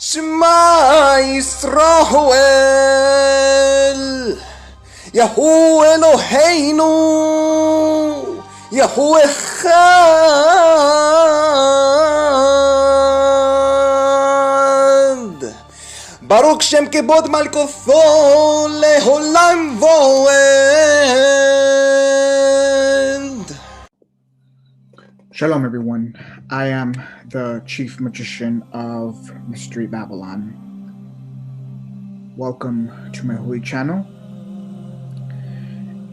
Shema Yisrael, Yahu Eloheinu, Yahu Echad. Baruch Shem Kebod Malkotho Leholam Voed. Shalom, everyone. I am the Chief Magician of Mystery Babylon. Welcome to my holy channel.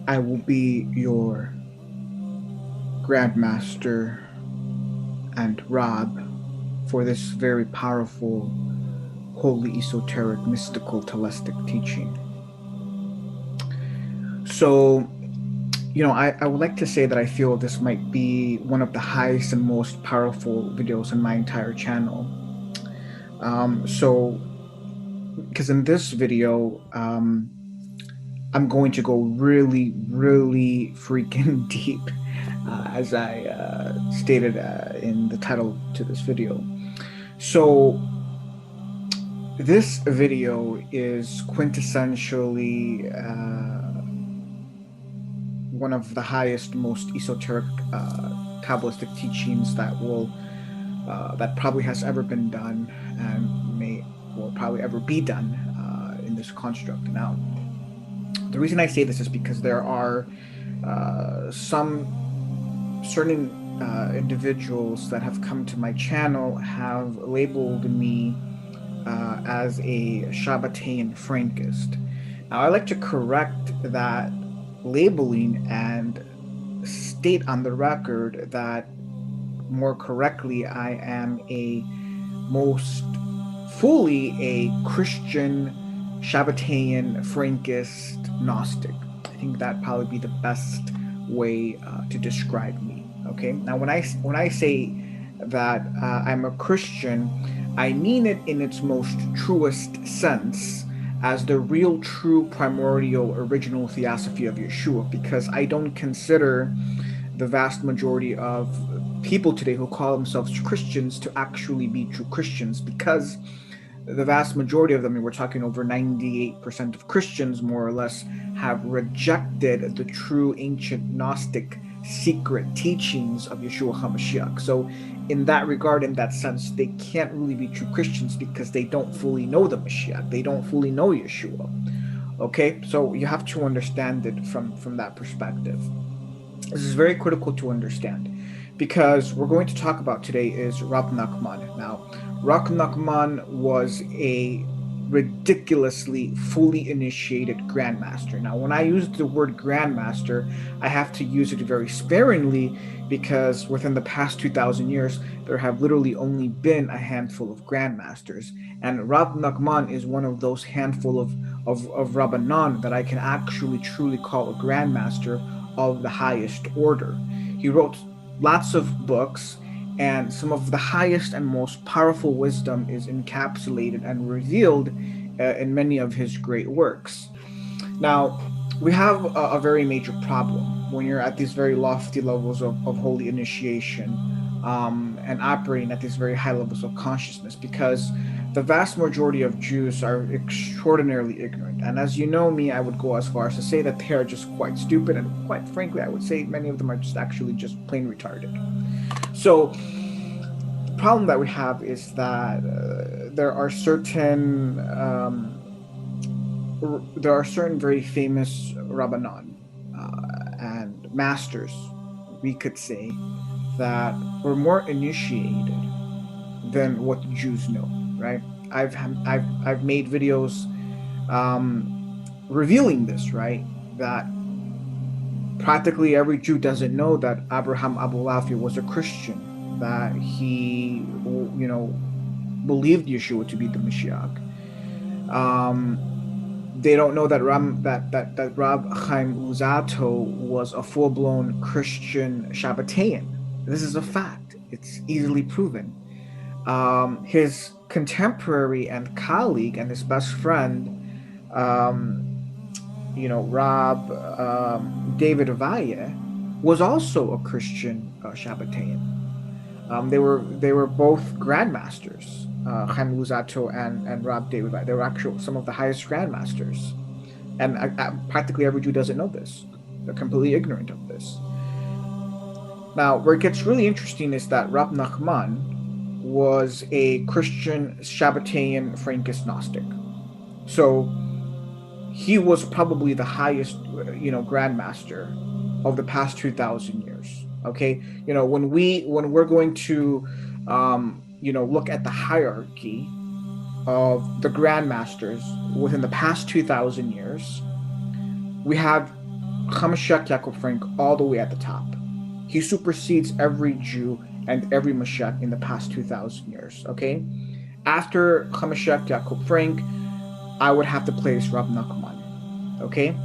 I will be your Grandmaster and Rab for this very powerful, holy, esoteric, mystical, telepathic teaching. So, I would like to say that I feel this might be one of the highest and most powerful videos in my entire channel. Because in this video, I'm going to go really, really freaking deep, as I stated in the title to this video. So, this video is quintessentially one of the highest, most esoteric Kabbalistic teachings that probably has ever been done and will probably ever be done in this construct. Now, the reason I say this is because there are some certain individuals that have come to my channel have labeled me as a Shabbatean Frankist. Now, I like to correct that labeling and state on the record that more correctly I am most fully a Christian Shabbatean Frankist Gnostic. I think that'd probably be the best way to describe me. Okay, now when I say that I'm a Christian, I mean it in its most truest sense, as the real, true, primordial, original theosophy of Yeshua, because I don't consider the vast majority of people today who call themselves Christians to actually be true Christians, because the vast majority of them, and we're talking over 98% of Christians, more or less, have rejected the true ancient Gnostic secret teachings of Yeshua HaMashiach. So in that regard, in that sense, they can't really be true Christians because they don't fully know the Mashiach. They don't fully know Yeshua. Okay, so you have to understand it from that perspective. This is very critical to understand, because we're going to talk about today is Rab Nachman. Now, Rab Nachman was a ridiculously fully initiated grandmaster. Now, when I use the word grandmaster, I have to use it very sparingly, because within the past 2,000 years, there have literally only been a handful of grandmasters. And Rab Nachman is one of those handful of Rabbanan that I can actually truly call a grandmaster of the highest order. He wrote lots of books, and some of the highest and most powerful wisdom is encapsulated and revealed in many of his great works. Now, we have a very major problem when you're at these very lofty levels of holy initiation and operating at these very high levels of consciousness, because the vast majority of Jews are extraordinarily ignorant. And as you know me, I would go as far as to say that they are just quite stupid, and quite frankly, I would say many of them are just plain retarded. So the problem that we have is that there are certain very famous Rabbanan and masters, we could say, that were more initiated than what the Jews know. Right? I've made videos revealing this. Right? That practically every Jew doesn't know that Abraham Abulafia was a Christian, that he, believed Yeshua to be the Mashiach. They don't know that Rab Chaim Luzzatto was a full-blown Christian Shabbatean. This is a fact. It's easily proven. His contemporary and colleague and his best friend, Rab David Avaya, was also a Christian Shabbatean. They were both grandmasters Chaim Luzzatto and Rob David. They were actually some of the highest grandmasters. And practically every Jew doesn't know this. They're completely ignorant of this. Now, where it gets really interesting is that Rab Nachman was a Christian Shabbatarian Frankist Gnostic. So he was probably the highest, grandmaster of the past 2,000 years. Okay, when we're going to, look at the hierarchy of the grandmasters within the past 2,000 years, we have Hamashiach Yaakov Frank all the way at the top. He supersedes every Jew and every Mashiach in the past 2,000 years. Okay, after Hamashiach Yaakov Frank, I would have to place Rab Nachman. Okay,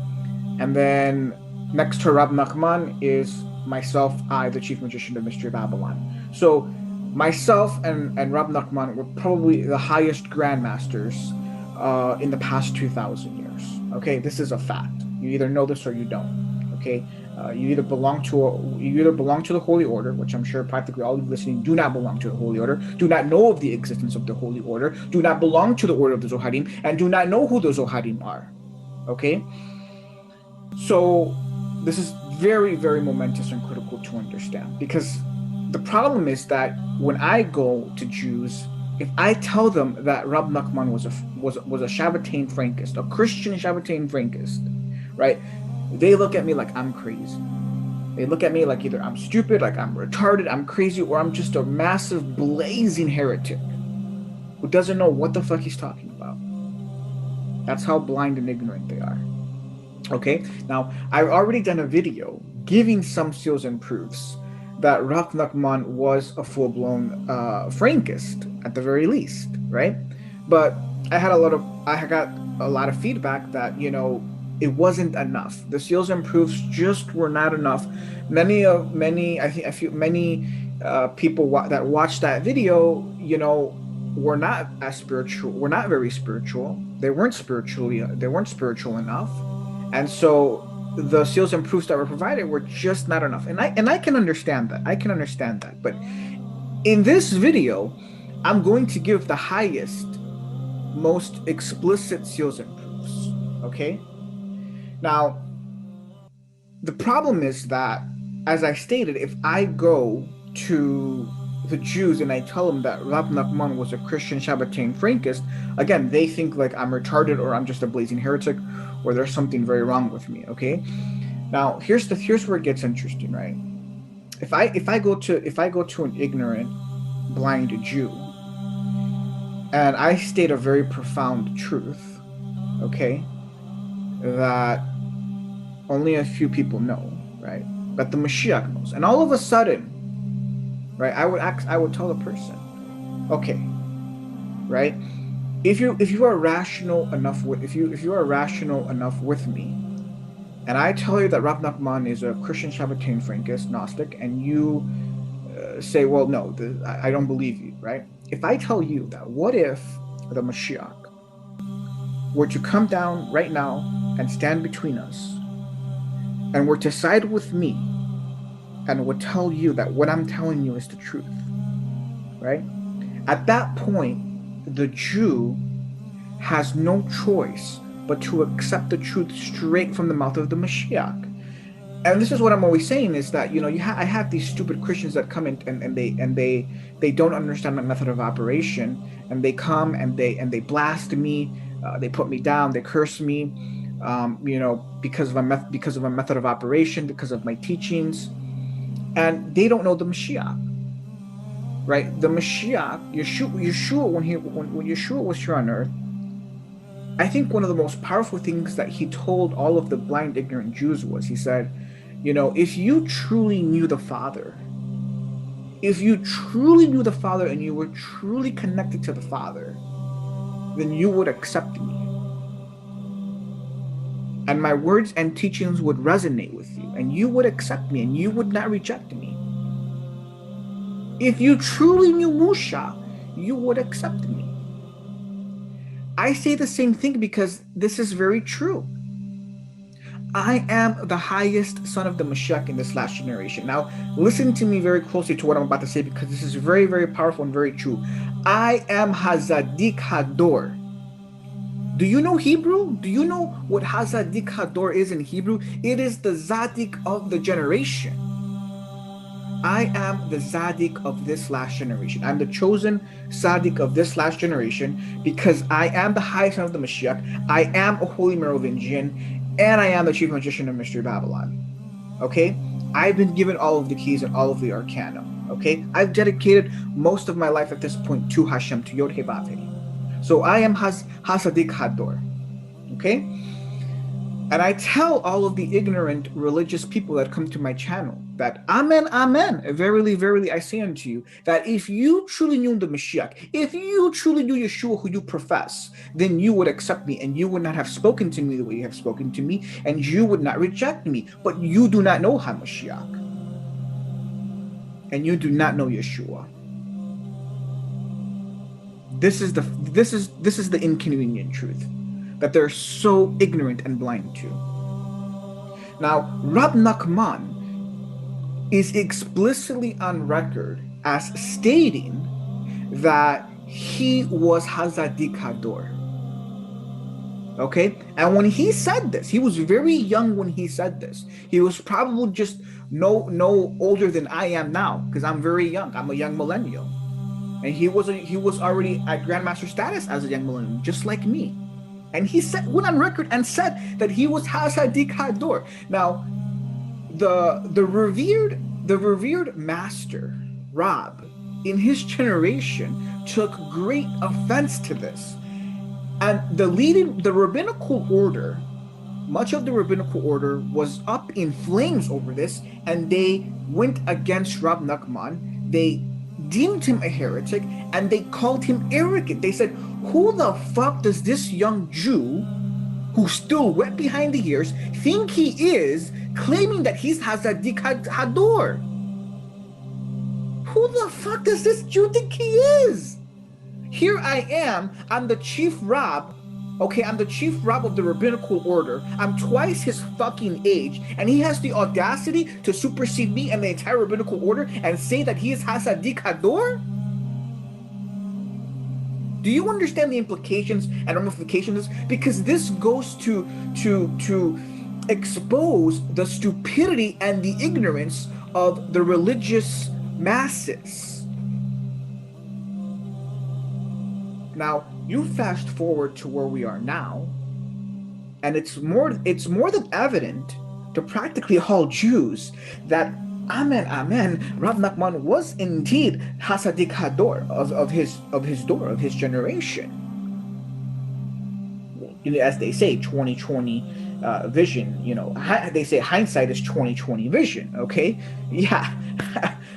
and then next to Rab Nachman is myself, the chief magician of Mystery Babylon. So myself and Rab Nachman were probably the highest grandmasters in the past 2,000 years. Okay, this is a fact. You either know this or you don't. Okay, you either belong to the Holy Order, which I'm sure practically all of you listening do not belong to the Holy Order, do not know of the existence of the Holy Order, do not belong to the Order of the Zoharim, and do not know who the Zoharim are. Okay, so this is very, very momentous and critical to understand, because the problem is that when I go to Jews, if I tell them that Rab Nachman was a Shabbatarian Frankist, a Christian Shabbatarian Frankist, right? They look at me like I'm crazy. They look at me like either I'm stupid, like I'm retarded, I'm crazy, or I'm just a massive blazing heretic who doesn't know what the fuck he's talking about. That's how blind and ignorant they are. Okay, now I've already done a video giving some seals and proofs that Rab Nachman was a full-blown Frankist at the very least, right? But I got a lot of feedback that it wasn't enough. The seals and proofs just were not enough. Many people that watched that video, were not as spiritual. Were not very spiritual. They weren't spiritual enough, and so the seals and proofs that were provided were just not enough. And I can understand that. But in this video, I'm going to give the highest, most explicit seals and proofs. Okay? Now, the problem is that, as I stated, if I go to the Jews and I tell them that Rab Nachman was a Christian Shabbatarian Frankist, again, they think like I'm retarded or I'm just a blazing heretic or there's something very wrong with me. Okay, now here's where it gets interesting, right? If I go to an ignorant, blind Jew and I state a very profound truth, okay, that only a few people know, right? That the Mashiach knows, and all of a sudden, right, I would tell the person, okay, right, if you are rational enough with me, and I tell you that Rab Nachman is a Christian Shabbatarian Frankist Gnostic, and you say, well, no, I don't believe you, right? If I tell you that, what if the Mashiach were to come down right now and stand between us, and were to side with me, and would tell you that what I'm telling you is the truth, right? At that point, the Jew has no choice but to accept the truth straight from the mouth of the Mashiach. And this is what I'm always saying, is that I have these stupid Christians that come in and they don't understand my method of operation, and they come and they blast me, they put me down, they curse me, because of my method of operation, because of my teachings, and they don't know the Mashiach. Right, the Mashiach, Yeshua, when Yeshua was here on earth, I think one of the most powerful things that he told all of the blind, ignorant Jews was, he said, if you truly knew the Father, and you were truly connected to the Father, then you would accept me, and my words and teachings would resonate with you, and you would accept me, and you would not reject me. If you truly knew Musha, you would accept me. I say the same thing because this is very true. I am the highest son of the Mashiach in this last generation. Now, listen to me very closely to what I'm about to say because this is very, very powerful and very true. I am Hazadik Hador. Do you know Hebrew? Do you know what Hazadik Hador is in Hebrew? It is the Zadik of the generation. I am the Zadik of this last generation. I'm the chosen Zadik of this last generation because I am the highest son of the Mashiach. I am a holy Merovingian, and I am the chief magician of Mystery Babylon. Okay? I've been given all of the keys and all of the arcana. Okay? I've dedicated most of my life at this point to Hashem, to Yod He Vav He. So I am Hasadik Hador. Okay? And I tell all of the ignorant religious people that come to my channel that amen, amen, verily, verily, I say unto you, that if you truly knew the Mashiach, if you truly knew Yeshua who you profess, then you would accept me and you would not have spoken to me the way you have spoken to me, and you would not reject me. But you do not know HaMashiach. And you do not know Yeshua. This is the inconvenient truth that they're so ignorant and blind to. Now, Rab Nachman is explicitly on record as stating that he was Hazadik Hador. Okay? And when he said this, he was very young when he said this. He was probably just no older than I am now, because I'm very young. I'm a young millennial. And he was already at Grandmaster status as a young millennial, just like me. And he went on record and said that he was Hazadik Hador. Now, the revered master, Rab, in his generation, took great offense to this. And the rabbinical order, much of the rabbinical order was up in flames over this, and they went against Rab Nachman. They deemed him a heretic, and they called him arrogant. They said, who the fuck does this young Jew, who's still wet behind the ears, think he is, claiming that he's Hazadik Hador? Who the fuck does this Jew think he is? Here I am, I'm the chief rab, okay, I'm the chief rab of the rabbinical order. I'm twice his fucking age, and he has the audacity to supersede me and the entire rabbinical order and say that he is Hazadik Hador? Do you understand the implications and ramifications of this? Because this goes to expose the stupidity and the ignorance of the religious masses. Now, you fast forward to where we are now, and it's more than evident to practically all Jews that amen, amen, Rav Nachman was indeed Hasadik Hador of his generation. As they say, 2020 vision. They say hindsight is 2020 vision. Okay, yeah.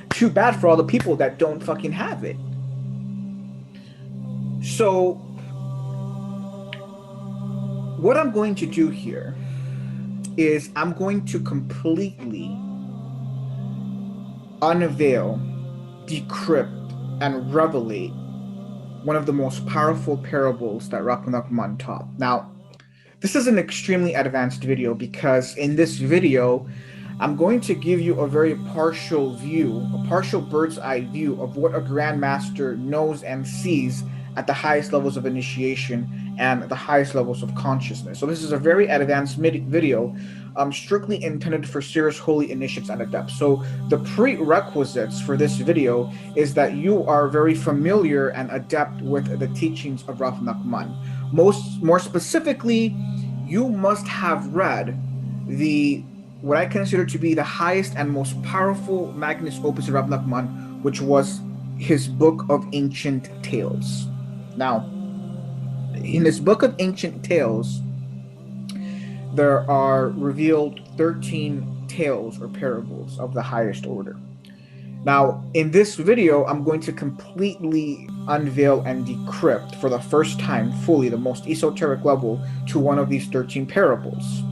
Too bad for all the people that don't fucking have it. So, what I'm going to do here is I'm going to completely unveil, decrypt, and revelate one of the most powerful parables that Rav Nachman taught. Now, this is an extremely advanced video because in this video, I'm going to give you a very partial view, a partial bird's eye view of what a Grandmaster knows and sees at the highest levels of initiation and the highest levels of consciousness. So this is a very advanced video, strictly intended for serious holy initiates and adepts. So the prerequisites for this video is that you are very familiar and adept with the teachings of Rav Nachman. More specifically, you must have read what I consider to be the highest and most powerful magnus opus of Rav Nachman, which was his Book of Ancient Tales. Now, in this Book of Ancient Tales, there are revealed 13 tales or parables of the highest order. Now, in this video, I'm going to completely unveil and decrypt for the first time fully the most esoteric level to one of these 13 parables.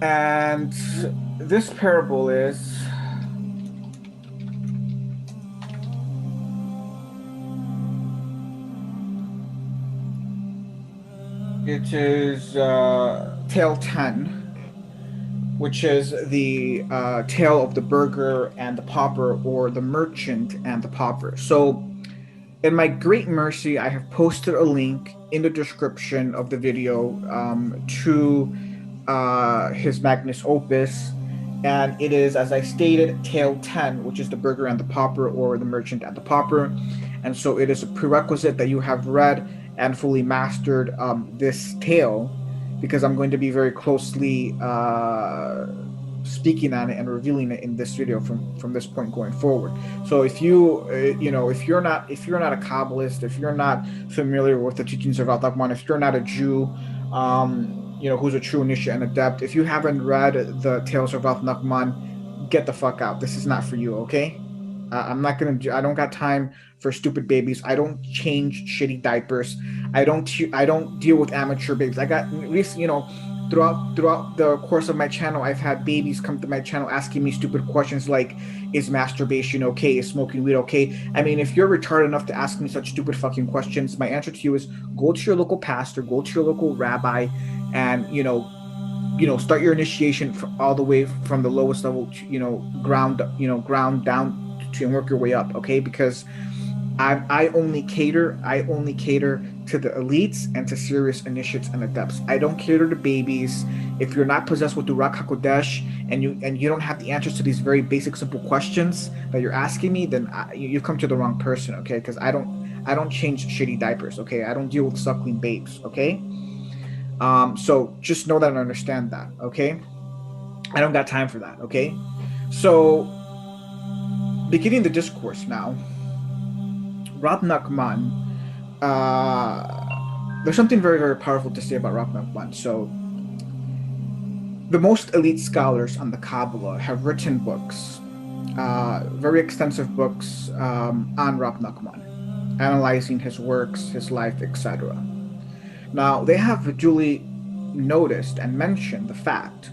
And this parable is It is tale 10, which is the tale of the burgher and the pauper, or the merchant and the pauper. So, in my great mercy, I have posted a link in the description of the video to his magnus opus, and it is, as I stated, tale 10, which is the burgher and the pauper, or the merchant and the pauper. And so it is a prerequisite that you have read and fully mastered this tale, because I'm going to be very closely speaking on it and revealing it in this video from this point going forward. So if you if you're not a Kabbalist, if you're not familiar with the teachings of Nachman, if you're not a Jew, who's a true initiate and adept, if you haven't read the Tales of Nachman, get the fuck out. This is not for you, okay? I'm not gonna. I don't got time for stupid babies. I don't change shitty diapers. I don't deal with amateur babies. I got, at least, throughout the course of my channel, I've had babies come to my channel asking me stupid questions like, is masturbation okay? Is smoking weed okay? I mean, if you're retarded enough to ask me such stupid fucking questions, my answer to you is go to your local pastor, go to your local rabbi, and start your initiation all the way from the lowest level to, ground down to, and work your way up, okay? Because I only cater to the elites and to serious initiates and adepts. I don't cater to babies. If you're not possessed with the Ruach HaKodesh, and you don't have the answers to these very basic, simple questions that you're asking me, then you've come to the wrong person, okay? Because I don't change shitty diapers, okay? I don't deal with suckling babes, okay? So just know that and understand that, okay? I don't got time for that, okay? So, beginning the discourse now, Rab Nachman, there's something very, very powerful to say about Rab Nachman. So, the most elite scholars on the Kabbalah have written books, very extensive books on Rab Nachman, analyzing his works, his life, etc. Now, they have duly noticed and mentioned the fact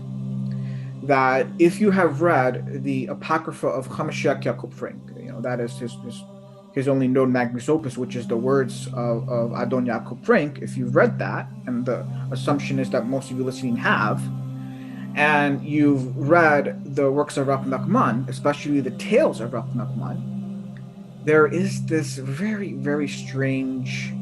that if you have read the Apocrypha of Hamashiach Yaakov Frank, that is his only known magnus opus, which is the words of Adon Yaakov Frank, if you've read that, and the assumption is that most of you listening have, and you've read the works of Rab Nachman, especially the tales of Rab Nachman, there is this very, very strange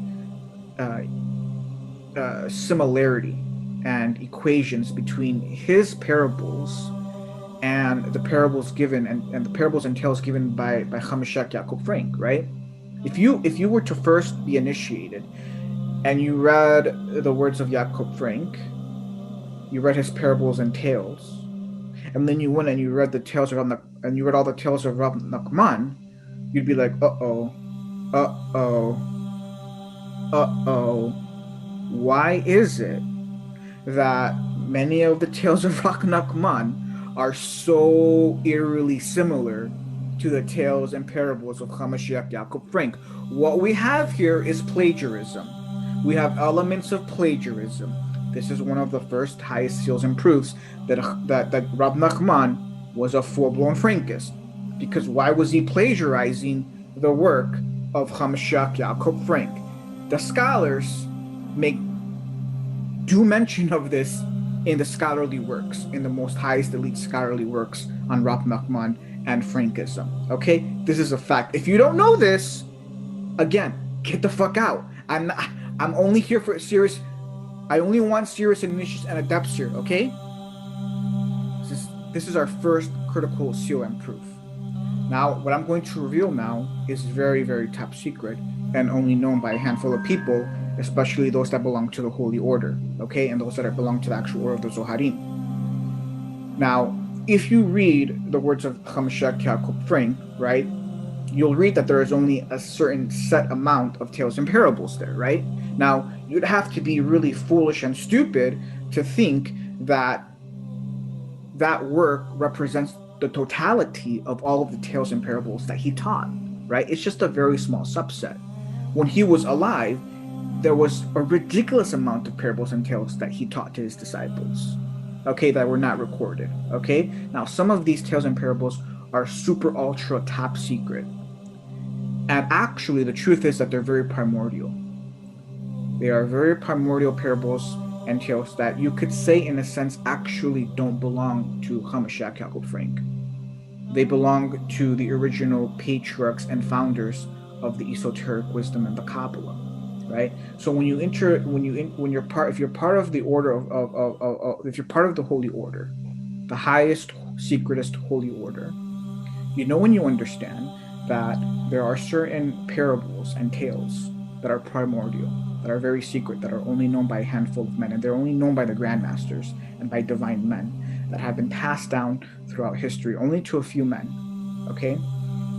similarity and equations between his parables and the parables given and the parables and tales given by Hamashiach Yaakov Frank, right? If you were to first be initiated and you read the words of Yaakov Frank, you read his parables and tales, and then you went and you read the tales of and you read all the tales of Rab Nachman, you'd be like, uh-oh, why is it that many of the tales of Rab Nachman are so eerily similar to the tales and parables of Hamashiach Yaakov Frank? What we have here is plagiarism. We have elements of plagiarism. This is one of the first highest seals and proofs that Rab Nachman was a full-blown Frankist. Because why was he plagiarizing the work of Hamashiach Yaakov Frank? The scholars make due mention of this in the scholarly works, in the most highest elite scholarly works on Rab Nachman and Frankism. Okay, this is a fact. If you don't know this, again, get the fuck out. I'm only here for serious. I only want serious initiates and adepts here. Okay, this is our first critical seal and proof. Now, what I'm going to reveal now is very, very top secret and only known by a handful of people, especially those that belong to the Holy Order, okay, and those that belong to the actual Order of the Zoharim. Now, if you read the words of Hamashiach Yaakov Frank, right, you'll read that there is only a certain set amount of tales and parables there, right? Now, you'd have to be really foolish and stupid to think that that work represents the totality of all of the tales and parables that he taught, right? It's just a very small subset. When he was alive, there was a ridiculous amount of parables and tales that he taught to his disciples, okay, that were not recorded, okay? Now, some of these tales and parables are super ultra top secret. And actually, the truth is that they're very primordial. They are very primordial parables and tales that you could say, in a sense, actually don't belong to Hamashiach Yaakov Frank. They belong to the original patriarchs and founders of the esoteric wisdom and the Kabbalah, right? So when you enter, when you're part, if you're part of the order if you're part of the holy order, the highest, secretest holy order, you know and you understand that there are certain parables and tales that are primordial, that are very secret, that are only known by a handful of men, and they're only known by the grandmasters and by divine men that have been passed down throughout history only to a few men, okay?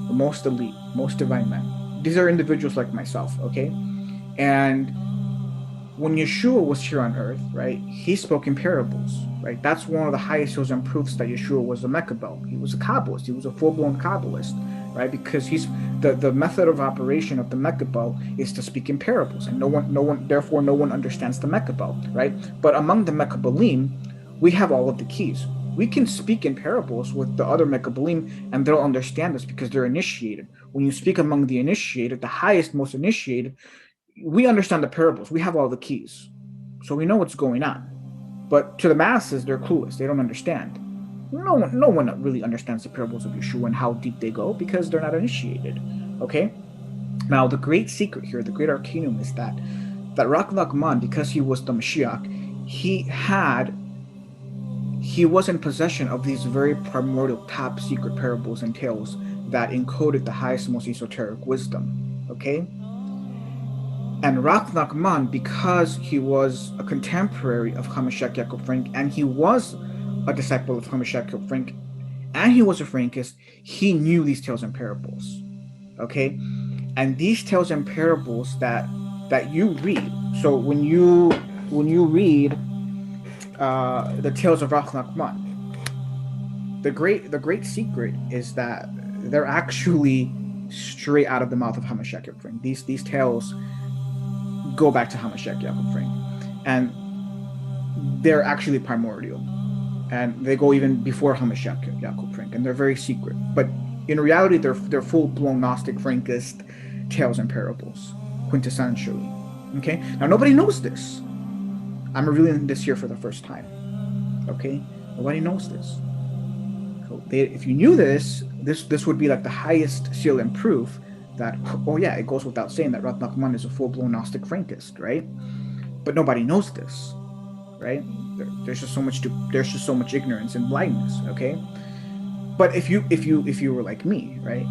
The most elite, most divine men. These are individuals like myself, okay? And when Yeshua was here on earth, right, he spoke in parables, right? That's one of the highest shows and proofs that Yeshua was a Mekabel. He was a Kabbalist. He was a full-blown Kabbalist, right? Because he's the method of operation of the Mekabel is to speak in parables, and no one understands the Mekabel, right? But among the Mekabelim, we have all of the keys. We can speak in parables with the other Mekabelim, and they'll understand us because they're initiated. When you speak among the initiated, the highest, most initiated, we understand the parables. We have all the keys. So we know what's going on. But to the masses, they're clueless. They don't understand. No one really understands the parables of Yeshua and how deep they go because they're not initiated. Okay? Now, the great secret here, the great arcanum is that Nachman, because he was the Mashiach, he was in possession of these very primordial, top secret parables and tales that encoded the highest, most esoteric wisdom. Okay? And Nachman, because he was a contemporary of Hamashiach Yaakov Frank, and he was a disciple of Hamashiach Yaakov Frank, and he was a Frankist, he knew these tales and parables. Okay? And these tales and parables that you read, so when you read the tales of Nachman, the great secret is that they're actually straight out of the mouth of Hamashiach Yaakov Frank. These tales go back to Hamashiach Yaakov Frank, and they're actually primordial, and they go even before Hamashiach Yaakov Frank, and they're very secret. But in reality, they're full-blown Gnostic Frankist tales and parables, quintessentially. Okay, now nobody knows this. I'm revealing this here for the first time. Okay, nobody knows this. So if you knew this would be like the highest seal and proof that, oh yeah, it goes without saying that Nachman is a full-blown Gnostic Frankist, right? But nobody knows this, right? There's just so much ignorance and blindness, okay? But if you were like me, right,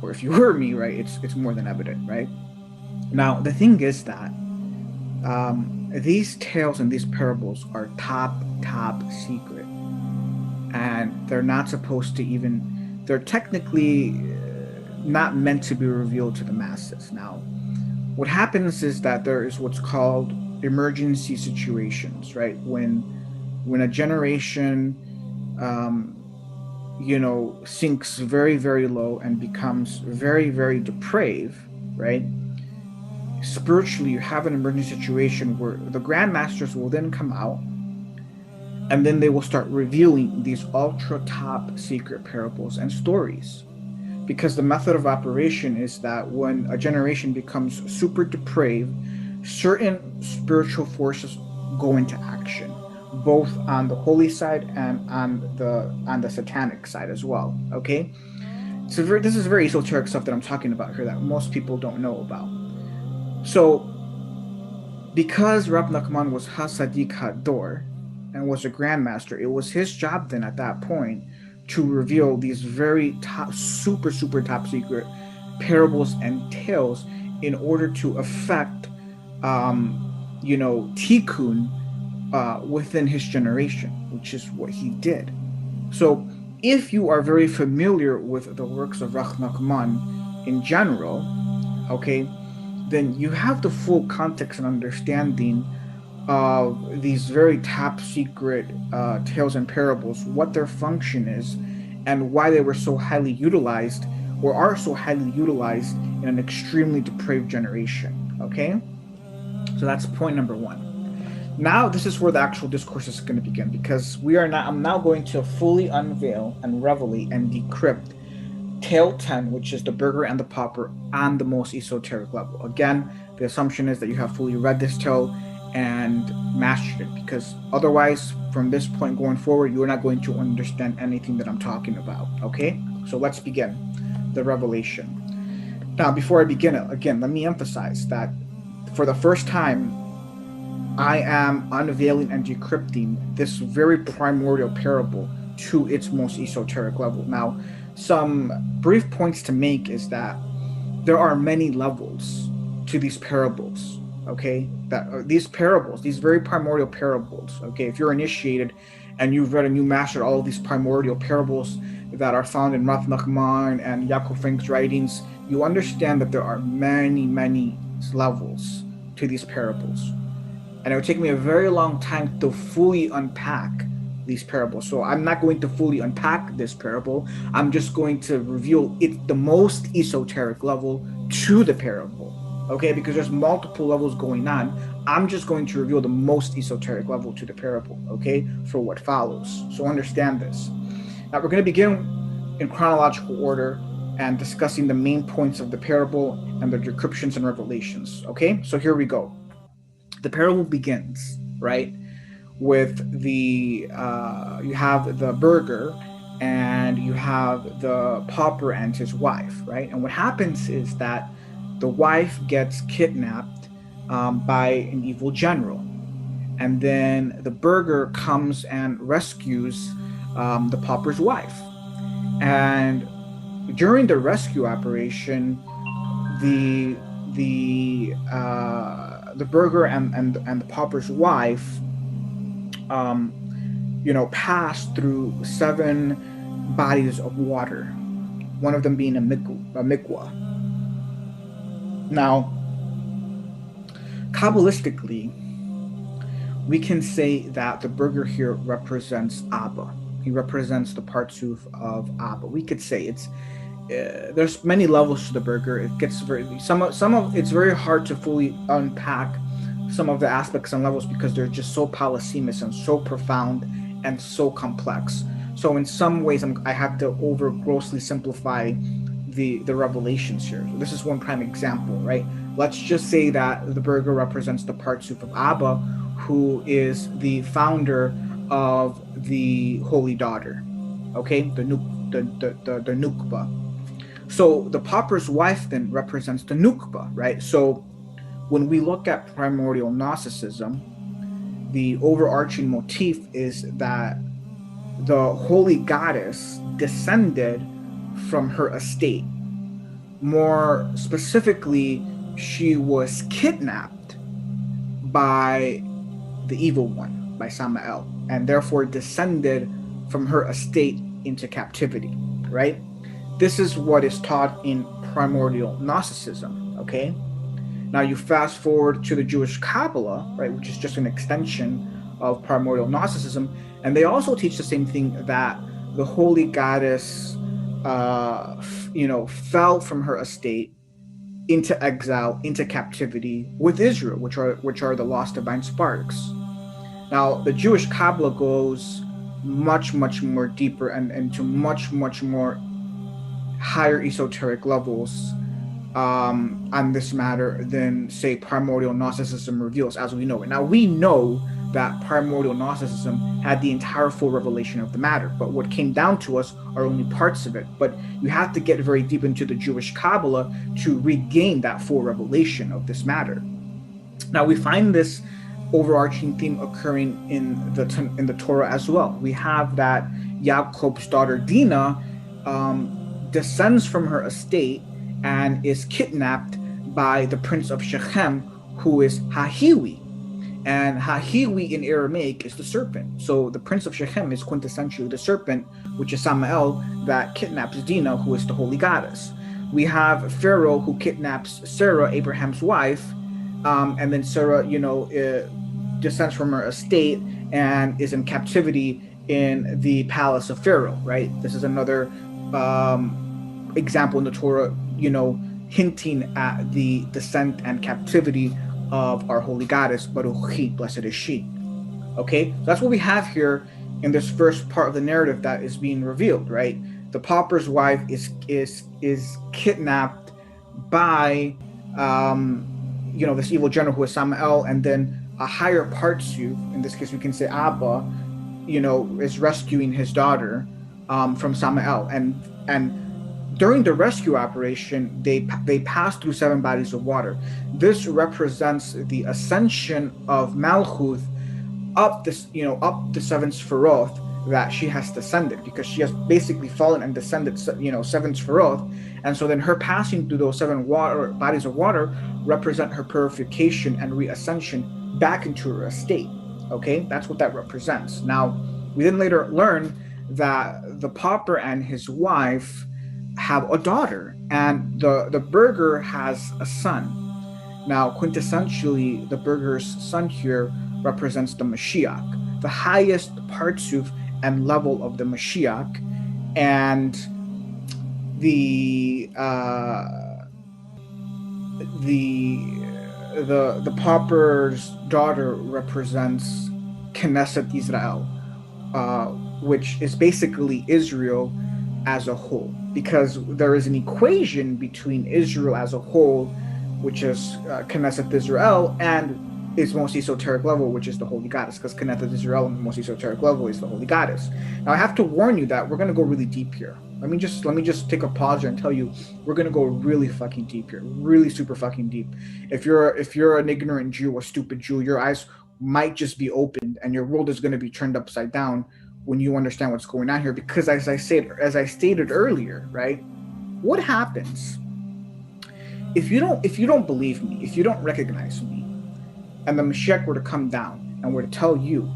or if you were me, right, it's more than evident, right? Now the thing is that these tales and these parables are top secret, and they're not supposed to even. They're technically not meant to be revealed to the masses. Now, what happens is that there is what's called emergency situations, right? When a generation, sinks very, very low and becomes very, very depraved, right? Spiritually, you have an emergency situation where the grandmasters will then come out, and then they will start revealing these ultra top secret parables and stories. Because the method of operation is that when a generation becomes super depraved, certain spiritual forces go into action, both on the holy side and on the satanic side as well. Okay, so this is very esoteric stuff that I'm talking about here that most people don't know about. So, because Rab Nachman was Hasadik Hador and was a grandmaster, it was his job then at that point to reveal these very top, super top secret parables and tales in order to affect, tikkun within his generation, which is what he did. So, if you are very familiar with the works of Rab Nachman in general, okay, then you have the full context and understanding of these very top secret tales and parables, what their function is, and why they were so highly utilized, or are so highly utilized in an extremely depraved generation. Okay? So that's point number one. Now this is where the actual discourse is going to begin, because I'm now going to fully unveil and reveal and decrypt Tale 10, which is the burger and the pauper on the most esoteric level. Again, the assumption is that you have fully read this tale and mastered it, because otherwise, from this point going forward, you're not going to understand anything that I'm talking about. Okay, so let's begin the revelation. Now, before I begin it, again, let me emphasize that for the first time, I am unveiling and decrypting this very primordial parable to its most esoteric level. Now, some brief points to make is that there are many levels to these parables, okay? That these parables, these very primordial parables, okay? If you're initiated and you've read and you mastered all of these primordial parables that are found in Nachman and Yaakov Frank's writings, you understand that there are many, many levels to these parables. And it would take me a very long time to fully unpack these parables. So I'm not going to fully unpack this parable. I'm just going to reveal it the most esoteric level to the parable. Okay, because there's multiple levels going on. I'm just going to reveal the most esoteric level to the parable, okay, for what follows. So understand this. Now we're going to begin in chronological order and discussing the main points of the parable and the decryptions and revelations. Okay, so here we go. The parable begins, right, with the you have the burgher and you have the pauper and his wife, right? And what happens is that the wife gets kidnapped by an evil general, and then the burgher comes and rescues the pauper's wife. And during the rescue operation, the burgher and the pauper's wife, passed through 7 bodies of water, one of them being a mikvah. Now, Kabbalistically, we can say that the burgher here represents Abba. He represents the Partsuf of Abba. We could say it's there's many levels to the burgher. It gets it's very hard to fully unpack some of the aspects and levels because they're just so polysemous and so profound and so complex. So in some ways, I have to grossly simplify the revelations here. So this is one prime example, right? Let's just say that the burgher represents the Partsuf of Abba, who is the founder of the Holy Daughter, okay, the Nukba. So the pauper's wife then represents the Nukba, right? So when we look at primordial Gnosticism, the overarching motif is that the holy goddess descended from her estate. More specifically, she was kidnapped by the evil one, by Samael, and therefore descended from her estate into captivity, right? This is what is taught in primordial Gnosticism, okay? Now you fast forward to the Jewish Kabbalah, right, which is just an extension of primordial Gnosticism, and they also teach the same thing, that the holy goddess, fell from her estate into exile, into captivity with Israel, which are the lost divine sparks. Now, the Jewish Kabbalah goes much, much more deeper and into much, much more higher esoteric levels on this matter than, say, primordial Gnosticism reveals as we know it. Now, we know that primordial Gnosticism had the entire full revelation of the matter, but what came down to us are only parts of it. But you have to get very deep into the Jewish Kabbalah to regain that full revelation of this matter. Now, we find this overarching theme occurring in the Torah as well. We have that Yaakov's daughter Dinah descends from her estate and is kidnapped by the prince of Shechem, who is Hahiwi. And Hahiwi in Aramaic is the serpent. So the prince of Shechem is quintessentially the serpent, which is Samael, that kidnaps Dinah, who is the holy goddess. We have Pharaoh, who kidnaps Sarah, Abraham's wife, and then Sarah, descends from her estate and is in captivity in the palace of Pharaoh, right? This is another example in the Torah, hinting at the descent and captivity of our holy goddess, Baruch, blessed is she. Okay, so that's what we have here in this first part of the narrative that is being revealed, right? the pauper's wife is kidnapped by this evil general who is Samael, and then a higher Partsuf, in this case we can say Abba, is rescuing his daughter from Samael, and during the rescue operation, they pass through 7 bodies of water. This represents the ascension of Malchuth up the 7 Sferoth that she has descended, because she has basically fallen and descended 7 Sferoth, and so then her passing through those 7 bodies of water represent her purification and reascension back into her estate. Okay, that's what that represents. Now, we then later learn that the pauper and his wife have a daughter, and the burgher has a son. Now, quintessentially, the burgher's son here represents the Mashiach, the highest Partsuf and level of the Mashiach, and the pauper's daughter represents Knesset Israel, which is basically Israel as a whole, because there is an equation between Israel as a whole, which is Knesset Israel, and its most esoteric level, which is the Holy Goddess, because Knesset Israel and the most esoteric level is the Holy Goddess. Now, I have to warn you that we're going to go really deep here. Let me just take a pause here and tell you we're going to go really fucking deep here, really super fucking deep. If you're an ignorant Jew, a stupid Jew, your eyes might just be opened, and your world is going to be turned upside down when you understand what's going on here. Because as I stated earlier, right, what happens if you don't believe me, if you don't recognize me, and the Mashiach were to come down and were to tell you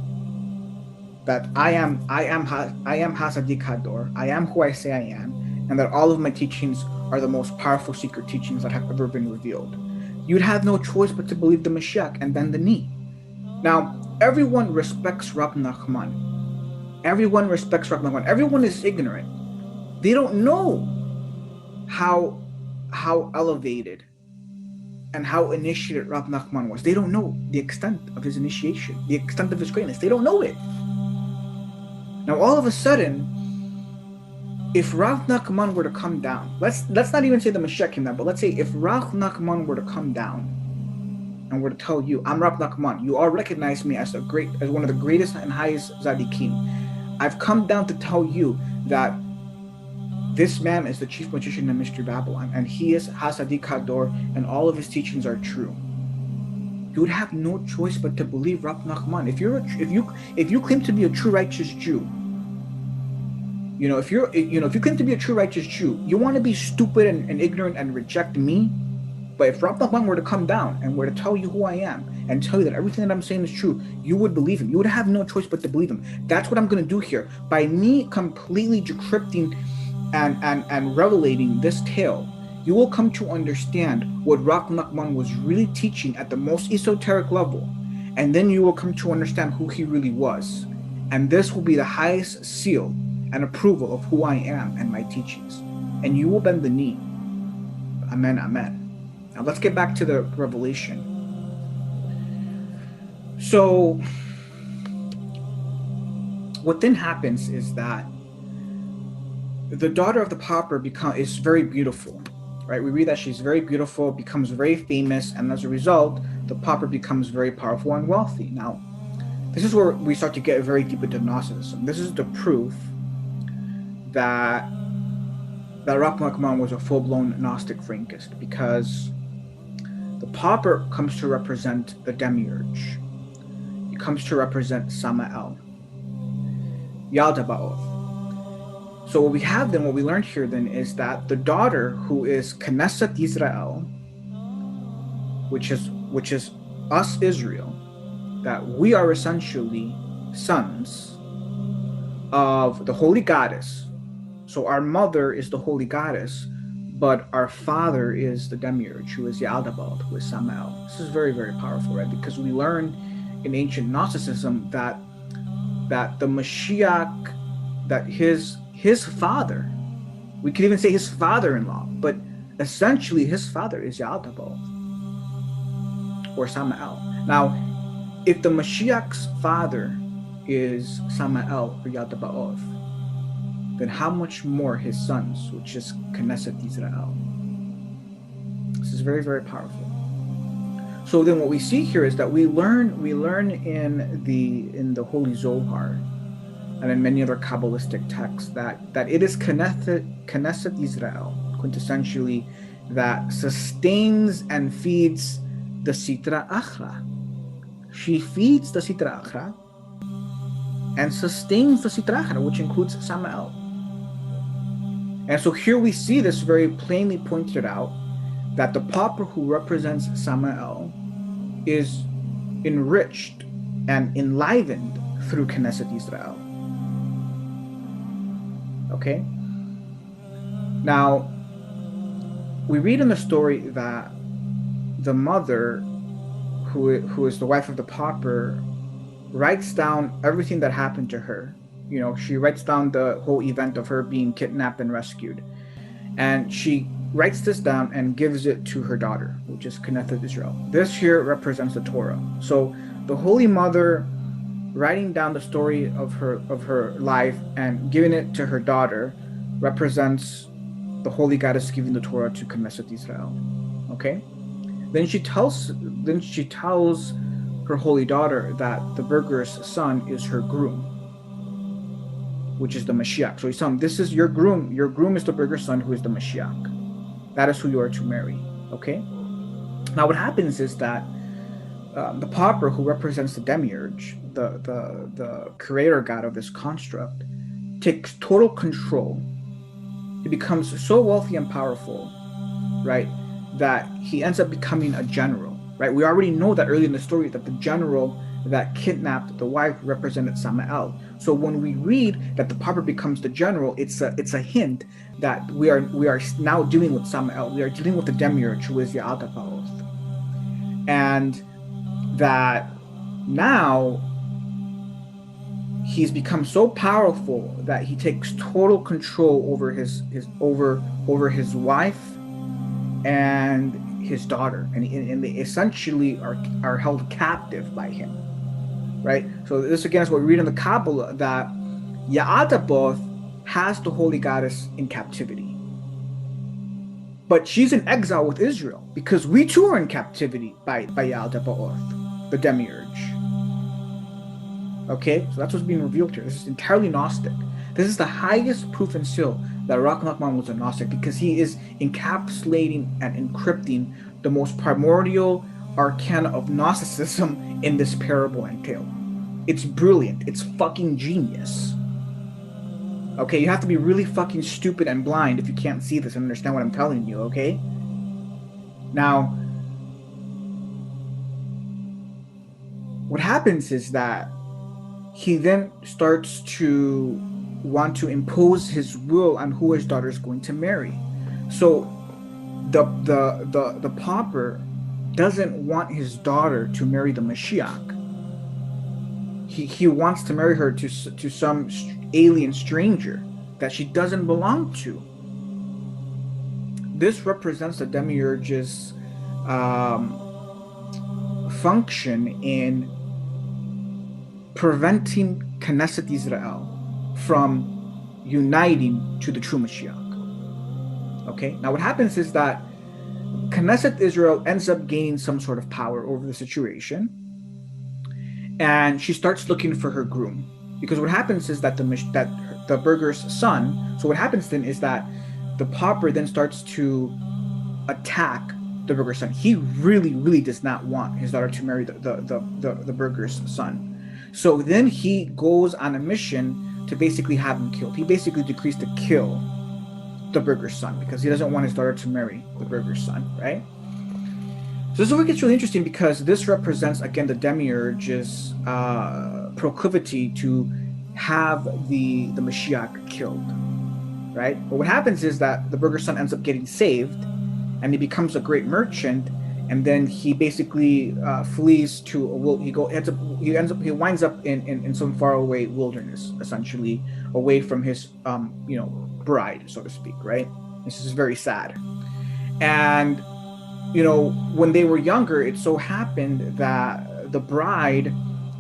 that I am Hasadik Hador, I am who I say I am, and that all of my teachings are the most powerful secret teachings that have ever been revealed, you'd have no choice but to believe the Mashiach and bend the knee. Now, everyone respects Rab Nachman. Everyone respects Rab Nachman. Everyone is ignorant. They don't know how elevated and how initiated Rab Nachman was. They don't know the extent of his initiation, the extent of his greatness. They don't know it. Now, all of a sudden, if Rab Nachman were to come down, let's not even say the Mashiach came down, but let's say if Rab Nachman were to come down and were to tell you, I'm Rab Nachman, you all recognize me as one of the greatest and highest Zadikim. I've come down to tell you that this man is the chief magician in Mystery Babylon, and he is Hasadik Hador, and all of his teachings are true. You would have no choice but to believe Rab Nachman. If you claim to be a true righteous Jew, if you claim to be a true righteous Jew, you want to be stupid and ignorant and reject me. But if Rab Nachman were to come down and were to tell you who I am and tell you that everything that I'm saying is true, you would believe him. You would have no choice but to believe him. That's what I'm going to do here. By me completely decrypting and revelating this tale, you will come to understand what Rab Nachman was really teaching at the most esoteric level, and then you will come to understand who he really was. And this will be the highest seal and approval of who I am and my teachings. And you will bend the knee. Amen, amen. Now let's get back to the revelation. So what then happens is that the daughter of the pauper is very beautiful, right? We read that she's very beautiful, becomes very famous, and as a result, the pauper becomes very powerful and wealthy. Now, this is where we start to get very deep into Gnosticism. This is the proof that Rab Nachman was a full-blown Gnostic Frankist, because the pauper comes to represent the demiurge. He comes to represent Samael, Yaldabaoth. So what we learned here then is that the daughter, who is Knesset Israel, which is us Israel, that we are essentially sons of the Holy Goddess. So our mother is the Holy Goddess, but our father is the demiurge, who is Yaldabaoth, who is Samael. This is very, very powerful, right? Because we learn in ancient Gnosticism that the Mashiach, that his father, we could even say his father-in-law, but essentially his father is Yaldabaoth or Samael. Now, if the Mashiach's father is Samael or Yaldabaoth, then how much more his sons, which is Knesset Israel. This is very, very powerful. So then what we see here is that we learn in the Holy Zohar and in many other Kabbalistic texts that it is Knesset Israel, quintessentially, that sustains and feeds the Sitra Achra. She feeds the Sitra Achra and sustains the Sitra Achra, which includes Samael. And so here we see this very plainly pointed out, that the pauper who represents Samael is enriched and enlivened through Knesset Israel. Okay? Now, we read in the story that the mother, who is the wife of the pauper, writes down everything that happened to her. You know, she writes down the whole event of her being kidnapped and rescued. And she writes this down and gives it to her daughter, which is Knesset Israel. This here represents the Torah. So the Holy Mother writing down the story of her life and giving it to her daughter represents the Holy Goddess giving the Torah to Knesset Israel. Okay? Then she tells her holy daughter that the burgher's son is her groom, which is the Mashiach. So he's telling him, this is your groom. Your groom is the burgher's son, who is the Mashiach. That is who you are to marry. Okay? Now what happens is that the pauper, who represents the demiurge, the creator god of this construct, takes total control. He becomes so wealthy and powerful, right, that he ends up becoming a general, right? We already know that early in the story that the general that kidnapped the wife represented Samael. So when we read that the pauper becomes the general, it's a hint that we are now dealing with Samael. We are dealing with the demiurge, who is Ya'atapaoth. And that now he's become so powerful that he takes total control over his wife and his daughter, and they essentially are held captive by him, right? So this again is what we read in the Kabbalah, that Ya'atapaoth has the Holy Goddess in captivity, but she's in exile with Israel, because we too are in captivity by Ya'atapaoth, the demiurge. Okay, so that's what's being revealed here. This is entirely Gnostic. This is the highest proof and seal that Nachman was a Gnostic, because he is encapsulating and encrypting the most primordial arcana of Gnosticism in this parable and tale. It's brilliant. It's fucking genius. Okay, you have to be really fucking stupid and blind if you can't see this and understand what I'm telling you, okay? Now, what happens is that he then starts to want to impose his will on who his daughter is going to marry. So the pauper doesn't want his daughter to marry the Mashiach. He wants to marry her to some alien stranger that she doesn't belong to. This represents the demiurge's function in preventing Knesset Israel from uniting to the true Mashiach. Okay, now what happens is that Knesset Israel ends up gaining some sort of power over the situation, and she starts looking for her groom, because what happens is that the burgher's son. So what happens then is that the pauper then starts to attack the burgher's son. He really, really does not want his daughter to marry the burgher's son. So then he goes on a mission to basically have him killed. He basically decrees to kill the burgher's son, because he doesn't want his daughter to marry the burgher's son, right? So this is where it gets really interesting, because this represents, again, the demiurge's proclivity to have the Mashiach killed, right? But what happens is that the burgher's son ends up getting saved, and he becomes a great merchant, and then he basically flees to he winds up in some faraway wilderness, essentially away from his bride, so to speak, right? This is very sad. And when they were younger, it so happened that the bride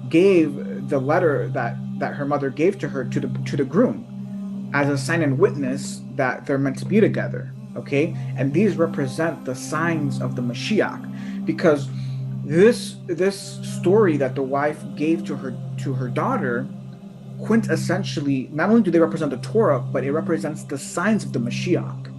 gave the letter that her mother gave to her to the groom, as a sign and witness that they're meant to be together. Okay, and these represent the signs of the Mashiach, because this story that the wife gave to her daughter, quintessentially, not only do they represent the Torah, but it represents the signs of the Mashiach.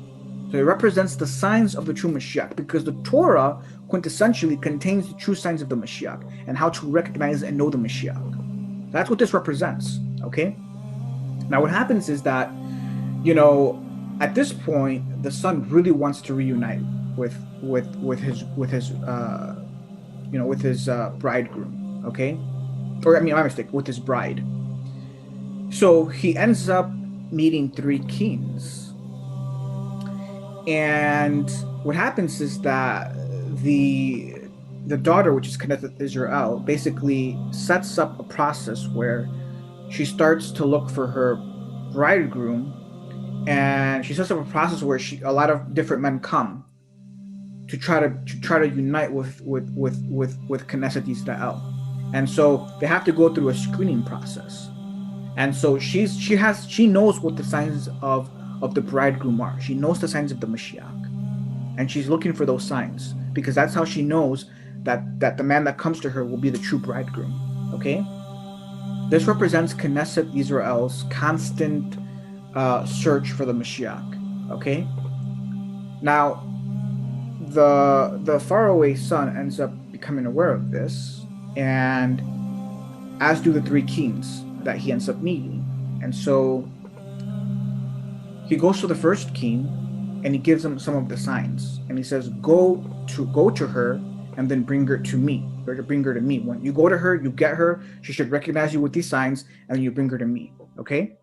So it represents the signs of the true Mashiach, because the Torah quintessentially contains the true signs of the Mashiach and how to recognize and know the Mashiach. That's what this represents. Okay. Now, what happens is that, at this point, the son really wants to reunite with his bridegroom. Okay, or I mean, my mistake, with his bride. So he ends up meeting three kings, and what happens is that the daughter, which is Knesset Israel, basically sets up a process where she starts to look for her bridegroom, and she sets up a process where a lot of different men come to try to unite with Knesset Israel, and so they have to go through a screening process. And so she knows what the signs of the bridegroom are. She knows the signs of the Mashiach, and she's looking for those signs, because that's how she knows that the man that comes to her will be the true bridegroom. Okay, this represents Knesset Israel's constant search for the Mashiach. Okay, now the faraway son ends up becoming aware of this, and as do the three kings that he ends up meeting. And so he goes to the first king and he gives him some of the signs, and he says, go to her and then bring her to me, or to bring her to me. When you go to her, you get her, she should recognize you with these signs, and then you bring her to me. Okay,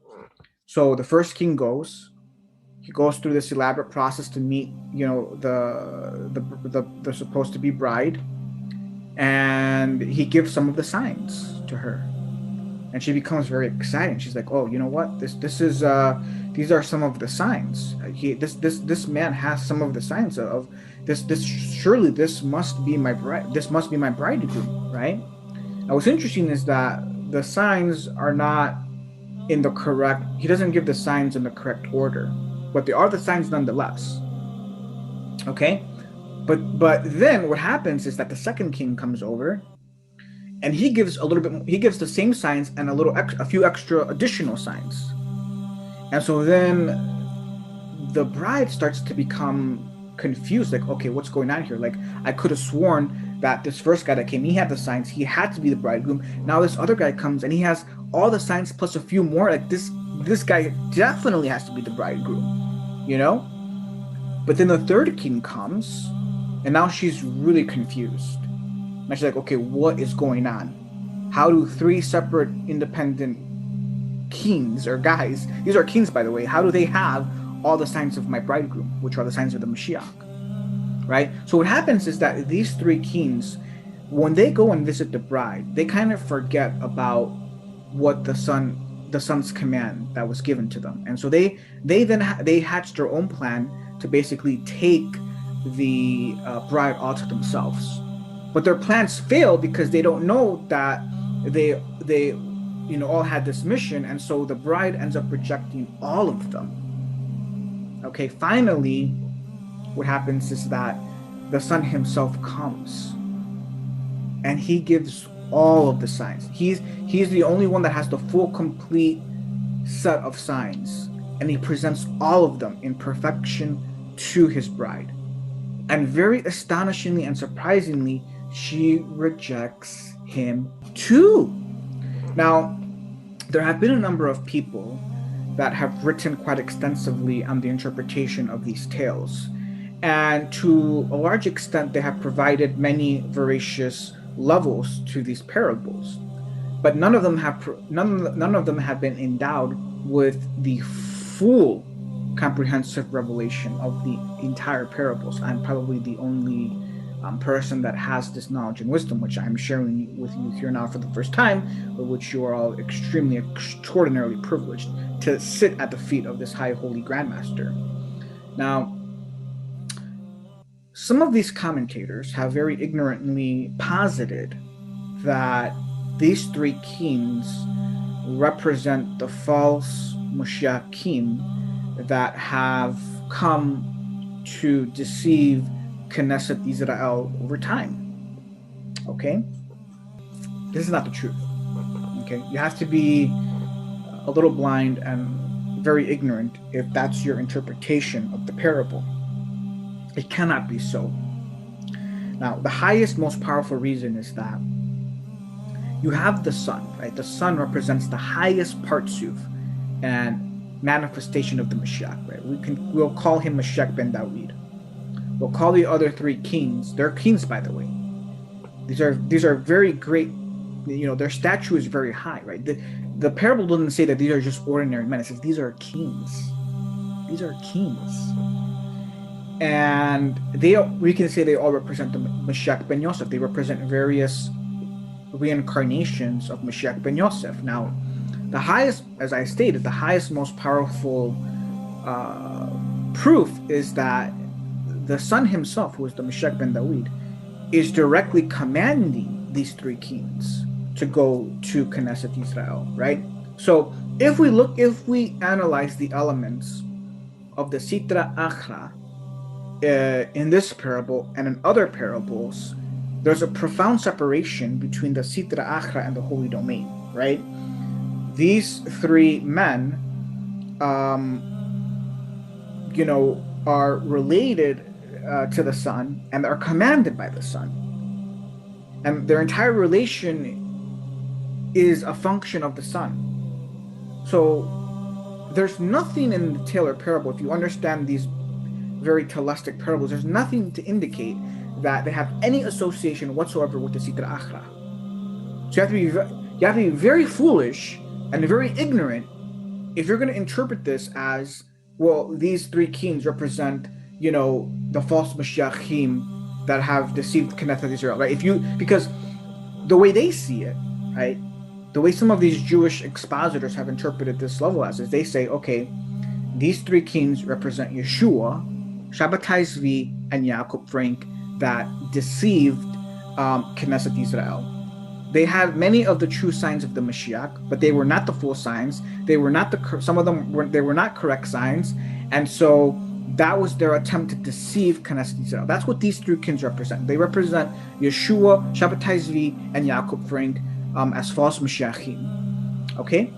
so the first king goes. He goes through this elaborate process to meet, the supposed to be bride, and he gives some of the signs to her, and she becomes very excited. She's like, "Oh, you know what? This is these are some of the signs. This man has some of the signs of this. Surely this must be my bride. This must be my bridegroom, right?" Now, what's interesting is that the signs are not in the correct. He doesn't give the signs in the correct order, but they are the signs nonetheless. Okay, but then what happens is that the second king comes over, and he gives a little bit. He gives the same signs and a few extra additional signs, and so then the bride starts to become confused. Like, okay, what's going on here? Like, I could have sworn that this first guy that came, he had the signs. He had to be the bridegroom. Now this other guy comes and he has all the signs plus a few more. Like, this guy definitely has to be the bridegroom, But then the third king comes, and now she's really confused. And she's like, okay, what is going on? How do three separate independent kings, or guys, these are kings, by the way, how do they have all the signs of my bridegroom, which are the signs of the Mashiach, right? So what happens is that these three kings, when they go and visit the bride, they kind of forget about what the son's command that was given to them, and so they hatched their own plan to basically take the bride all to themselves. But their plans fail because they don't know that they all had this mission, and so the bride ends up rejecting all of them. Okay, finally, what happens is that the son himself comes, and he gives all of the signs. He's the only one that has the full, complete set of signs, and he presents all of them in perfection to his bride. And very astonishingly and surprisingly, she rejects him too. Now, there have been a number of people that have written quite extensively on the interpretation of these tales, and to a large extent, they have provided many veracious levels to these parables, but none of them have been endowed with the full comprehensive revelation of the entire parables. I'm probably the only person that has this knowledge and wisdom, which I'm sharing with you here now for the first time, but which you are all extraordinarily privileged to sit at the feet of this high holy grandmaster. Now, some of these commentators have very ignorantly posited that these three kings represent the false Mashiachim that have come to deceive Knesset Israel over time. Okay? This is not the truth. Okay? You have to be a little blind and very ignorant if that's your interpretation of the parable. It cannot be so. Now, the highest, most powerful reason is that you have the sun, right? The sun represents the highest partsuf and manifestation of the Mashiach, right? We'll call him Mashiach ben Dawid. We'll call the other three kings. They're kings, by the way. These are very great. Their stature is very high, right? The parable doesn't say that these are just ordinary men. It says these are kings. These are kings, and we can say they all represent the Mashiach ben Yosef. They represent various reincarnations of Mashiach ben Yosef. Now, the highest, as I stated, the highest, most powerful proof is that the son himself, who is the Mashiach ben Dawid, is directly commanding these three kings to go to Knesset Israel, right? So if we analyze the elements of the Sitra Achra in this parable and in other parables, there's a profound separation between the Sitra Achra and the Holy Domain, right? These three men, are related to the Son and are commanded by the Son. And their entire relation is a function of the Son. So there's nothing in the Taylor parable, if you understand these very telistic parables, there's nothing to indicate that they have any association whatsoever with the Sitra Achra. So you have to be very foolish and very ignorant if you're going to interpret this as, well, these three kings represent, the false Mashiachim that have deceived Knesset Israel, right? Because the way they see it, right, the way some of these Jewish expositors have interpreted this level as is they say, okay, these three kings represent Yeshua, Shabbatai Zvi, and Yaakov Frank that deceived Knesset Israel. They had many of the true signs of the Mashiach, but they were not the full signs. They were not some of them were not correct signs, and so that was their attempt to deceive Knesset Israel. That's what these three kings represent. They represent Yeshua, Shabbatai Zvi, and Yaakov Frank as false Mashiachim. Okay?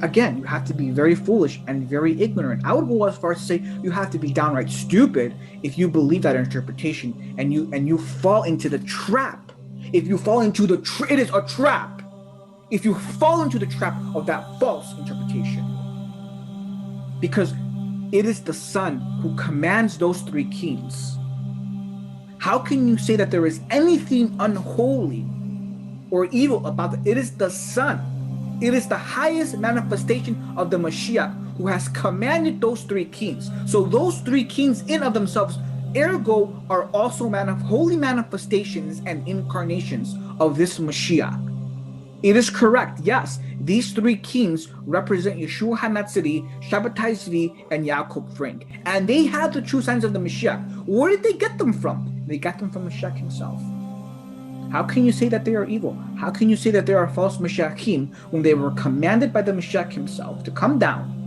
Again, you have to be very foolish and very ignorant. I would go as far as to say you have to be downright stupid if you believe that interpretation and you fall into the trap. If you fall into it is a trap. If you fall into the trap of that false interpretation. Because it is the Son who commands those three kings. How can you say that there is anything unholy or evil about it? It is the Son. It is the highest manifestation of the Mashiach who has commanded those three kings. So those three kings in of themselves, ergo, are also holy manifestations and incarnations of this Mashiach. It is correct, yes. These three kings represent Yeshua HaNatziri, Shabbatai Zvi, and Yaakov Frank. And they had the true signs of the Mashiach. Where did they get them from? They got them from Mashiach himself. How can you say that they are evil? How can you say that they are false Mashiachim when they were commanded by the Mashiach himself to come down?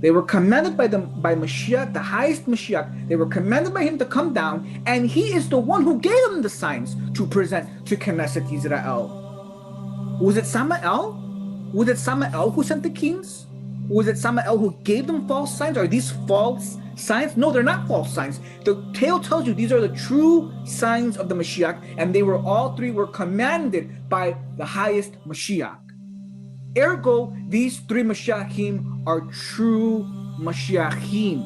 They were commanded by Mashiach, the highest Mashiach. They were commanded by him to come down, and he is the one who gave them the signs to present to Knesset Israel. Was it Samael? Was it Samael who sent the kings? Was it Samael who gave them false signs? Are these false signs? No, they're not false signs. The tale tells you these are the true signs of the Mashiach, and all three were commanded by the highest Mashiach. Ergo, these three Mashiachim are true Mashiachim.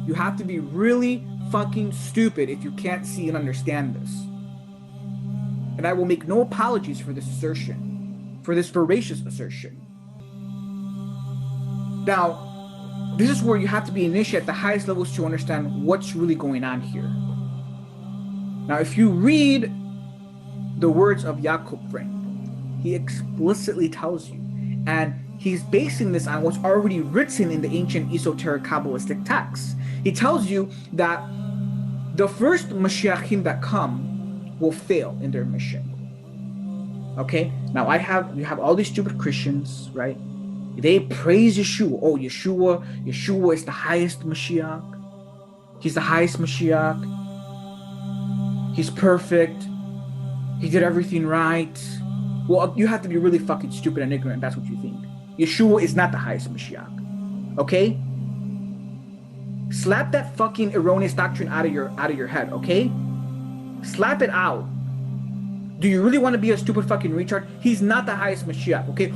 You have to be really fucking stupid if you can't see and understand this. And I will make no apologies for this assertion, for this voracious assertion. Now, this is where you have to be initiated at the highest levels to understand what's really going on here. Now, if you read the words of Yaakov Frank, he explicitly tells you, and he's basing this on what's already written in the ancient esoteric Kabbalistic texts. He tells you that the first Mashiachim that come will fail in their mission. Okay, now you have all these stupid Christians, right? They praise Yeshua. Oh, Yeshua is the highest Mashiach. He's the highest Mashiach. He's perfect. He did everything right. Well, you have to be really fucking stupid and ignorant. That's what you think. Yeshua is not the highest Mashiach. Okay? Slap that fucking erroneous doctrine out of your head, okay? Slap it out. Do you really want to be a stupid fucking retard? He's not the highest Mashiach, okay?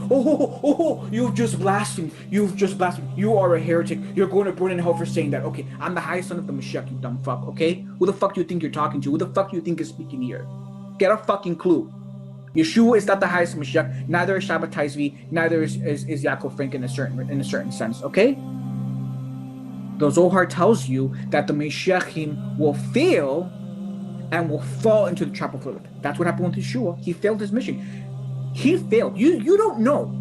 You've just blasphemed. You've just blasphemed. You are a heretic. You're going to burn in hell for saying that. Okay, I'm the highest son of the Mashiach, you dumb fuck, okay? Who the fuck do you think you're talking to? Who the fuck do you think is speaking here? Get a fucking clue. Yeshua is not the highest Mashiach. Neither is Shabbatai Zvi. Neither is Yaakov Frank in a certain sense, okay? The Zohar tells you that the Mashiachim will fail and will fall into the trap of Lilith. That's what happened with Yeshua. He failed his mission. He failed. You don't know.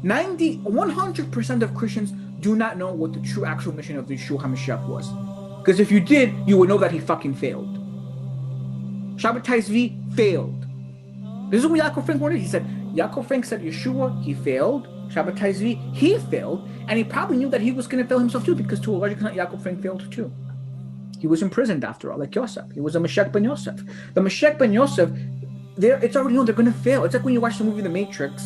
100% of Christians do not know what the true actual mission of Yeshua HaMashiach was. Because if you did, you would know that he fucking failed. Shabbatai Zvi failed. This is what Yaakov Frank wanted. He said, Yaakov Frank said Yeshua, he failed. Shabbatai Zvi, he failed. And he probably knew that he was going to fail himself too, because to a large extent, Yaakov Frank failed too. He was imprisoned after all, like Yosef. He was a Meshach ben Yosef. The Meshach ben Yosef, it's already known they're going to fail. It's like when you watch the movie The Matrix,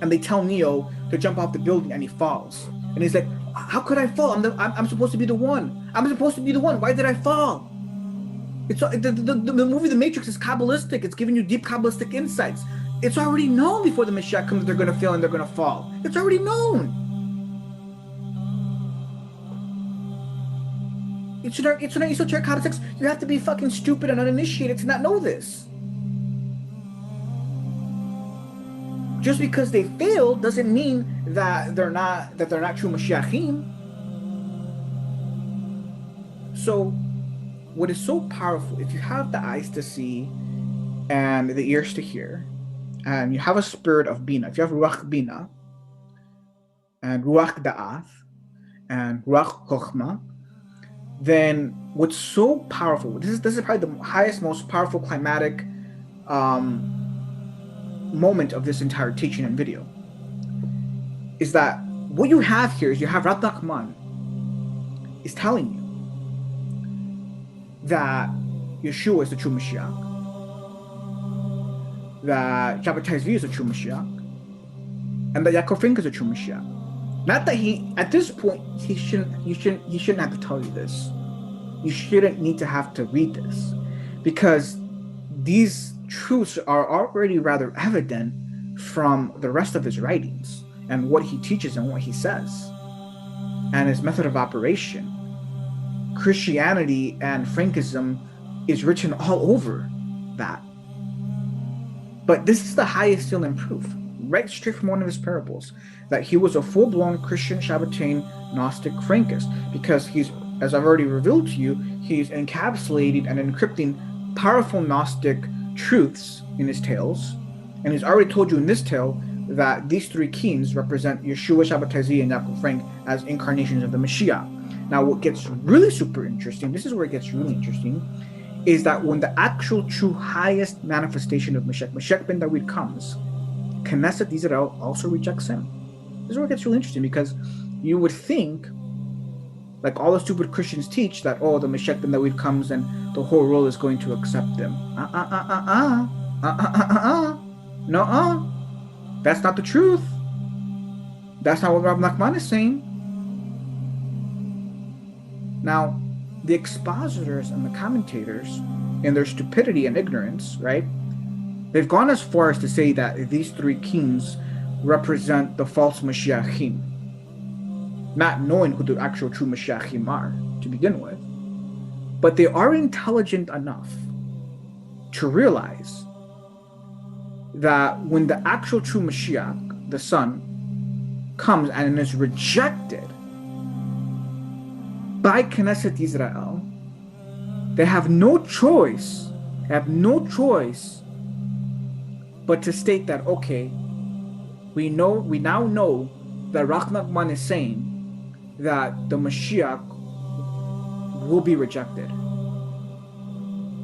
and they tell Neo to jump off the building, and he falls. And he's like, how could I fall? I'm supposed to be the one. I'm supposed to be the one. Why did I fall? It's the movie The Matrix is Kabbalistic. It's giving you deep Kabbalistic insights. It's already known before the Meshach comes that they're going to fail and they're going to fall. It's already known. It's not esoteric context. You have to be fucking stupid and uninitiated to not know this. Just because they failed doesn't mean that they're not true Mashiachim. So, what is so powerful, if you have the eyes to see and the ears to hear, and you have a spirit of Bina, if you have Ruach Bina, and Ruach Da'ath, and Ruach Chochmah, then what's so powerful, this is probably the highest, most powerful climatic moment of this entire teaching and video, is that what you have here is you have Rav Nachman is telling you that Yeshua is the true Mashiach, that Shabbatai Zvi is the true Mashiach, and that Yaakov Frank is the true Mashiach. Not that at this point, you shouldn't have to tell you this. You shouldn't need to have to read this, because these truths are already rather evident from the rest of his writings and what he teaches and what he says and his method of operation. Christianity and Frankism is written all over that. But this is the highest seal and proof, right straight from one of his parables, that he was a full-blown Christian Shabbatain Gnostic Frankist, because he's, as I've already revealed to you, he's encapsulating and encrypting powerful Gnostic truths in his tales, and he's already told you in this tale that these three kings represent Yeshua, Shabbatai Zvi, and Yaakov Frank as incarnations of the Mashiach. Now, what gets really super interesting, this is where it gets really interesting, is that when the actual true highest manifestation of Meshach ben David comes, Knesset Israel also rejects him. This is where it gets really interesting, because you would think, like all the stupid Christians teach, that, oh, the Meshach ben David comes and the whole world is going to accept him. No, that's not the truth. That's not what Rav Nachman is saying. Now, the expositors and the commentators, in their stupidity and ignorance, right, they've gone as far as to say that these three kings represent the false Mashiachim, not knowing who the actual true Mashiachim are to begin with. But they are intelligent enough to realize that when the actual true Mashiach, the Son, comes and is rejected by Knesset Israel, they have no choice but to state that, okay, we now know that Rav Nachman is saying that the Mashiach will be rejected.